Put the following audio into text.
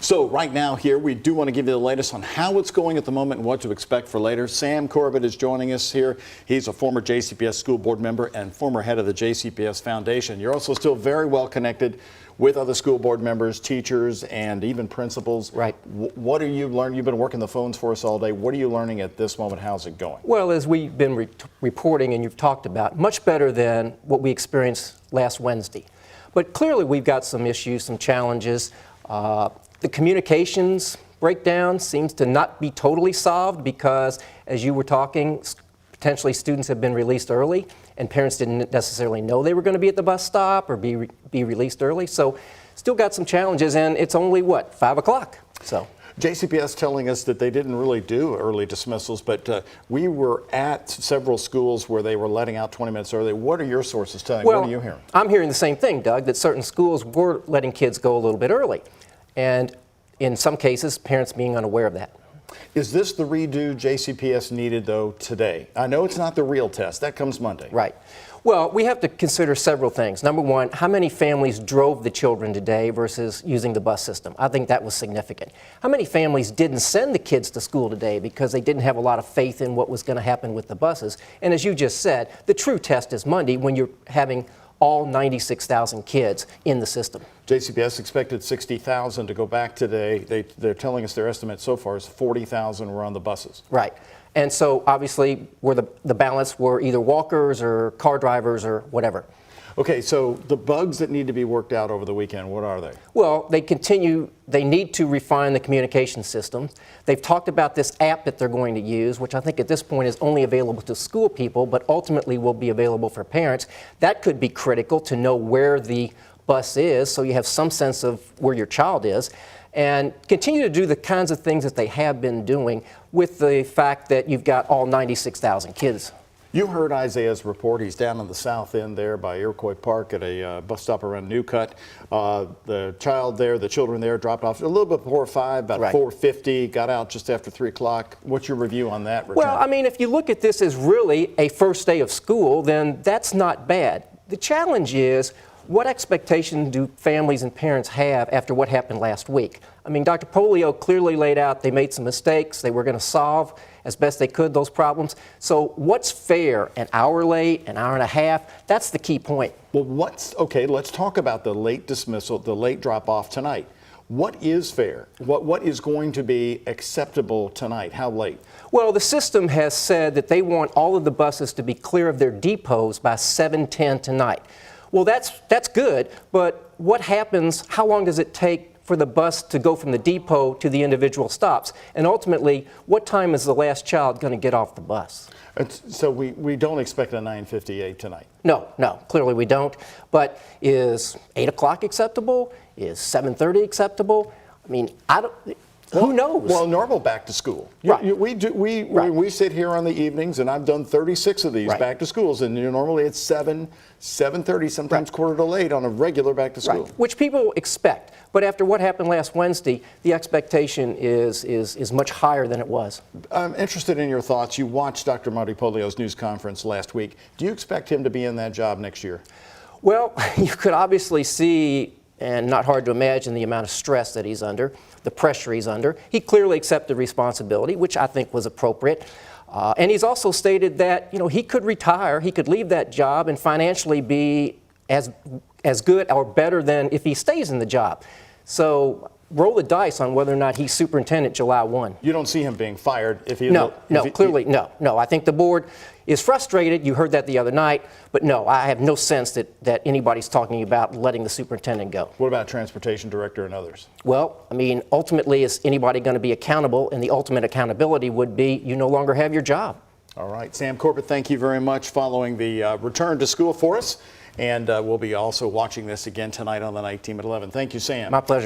So right now here, we do want to give you the latest on how it's going at the moment and what to expect for later. Sam Corbett is joining us here. He's a former JCPS school board member and former head of the JCPS Foundation. You're also still very well connected with other school board members, teachers, and even principals. Right. What are you learning? You've been working the phones for us all day. What are you learning at this moment? How's it going? Well, as we've been reporting and you've talked about, much better than what we experienced last Wednesday. But clearly we've got some issues, some challenges. The communications breakdown seems to not be totally solved because, as you were talking, potentially students have been released early and parents didn't necessarily know they were going to be at the bus stop or be released early. So still got some challenges, and it's only, what, 5 o'clock? So. JCPS telling us that they didn't really do early dismissals, but we were at several schools where they were letting out 20 minutes early. What are your sources telling you? Well, what are you hearing? I'm hearing the same thing, Doug, that certain schools were letting kids go a little bit early. And in some cases, parents being unaware of that. Is this the redo JCPS needed, though, today? I know it's not the real test. That comes Monday. Right. Well, we have to consider several things. Number one, how many families drove the children today versus using the bus system? I think that was significant. How many families didn't send the kids to school today because they didn't have a lot of faith in what was going to happen with the buses? And as you just said, the true test is Monday when you're having all 96,000 kids in the system. JCPS expected 60,000 to go back today. They're telling us their estimate so far is 40,000 were on the buses. Right. And so obviously the balance were either walkers or car drivers or whatever. Okay, so the bugs that need to be worked out over the weekend, what are they? Well, they need to refine the communication system. They've talked about this app that they're going to use, which I think at this point is only available to school people, but ultimately will be available for parents. That could be critical to know where the bus is, so you have some sense of where your child is. And continue to do the kinds of things that they have been doing with the fact that you've got all 96,000 kids. You heard Isaiah's report. He's down on the south end there by Iroquois Park at a bus stop around Newcut. The children there dropped off a little bit before 5, about right. 4:50, got out just after 3 o'clock. What's your review on that return? Well, I mean, if you look at this as really a first day of school, then that's not bad. The challenge is, what expectation do families and parents have after what happened last week? I mean, Dr. Polio clearly laid out they made some mistakes. They were going to solve as best they could those problems. So what's fair? An hour late, an hour and a half? That's the key point. Well, okay, let's talk about the late dismissal, the late drop-off tonight. What is fair? What is going to be acceptable tonight? How late? Well, the system has said that they want all of the buses to be clear of their depots by 7:10 tonight. Well, that's good, but what happens, how long does it take for the bus to go from the depot to the individual stops? And ultimately, what time is the last child going to get off the bus? So we don't expect a 9:58 tonight? No, clearly we don't. But is 8 o'clock acceptable? Is 7:30 acceptable? I mean, who knows? Well, normal back to school. Right. We sit here on the evenings, and I've done 36 of these right. back to schools, and normally it's 7:30, sometimes right. quarter to late on a regular back to school. Right. Which people expect. But after what happened last Wednesday, the expectation is much higher than it was. I'm interested in your thoughts. You watched Dr. Marty Polio's news conference last week. Do you expect him to be in that job next year? Well, you could obviously see, and not hard to imagine, the amount of stress that he's under, the pressure he's under. He clearly accepted responsibility, which I think was appropriate. And he's also stated that, he could retire, he could leave that job and financially be as good or better than if he stays in the job. So roll the dice on whether or not he's superintendent July 1. You don't see him being fired if he... Clearly, no. I think the board is frustrated. You heard that the other night. But no, I have no sense that anybody's talking about letting the superintendent go. What about transportation director and others? Well, I mean, ultimately, is anybody going to be accountable? And the ultimate accountability would be you no longer have your job. All right. Sam Corbett, thank you very much following the return to school for us. And we'll be also watching this again tonight on the night team at 11. Thank you, Sam. My pleasure.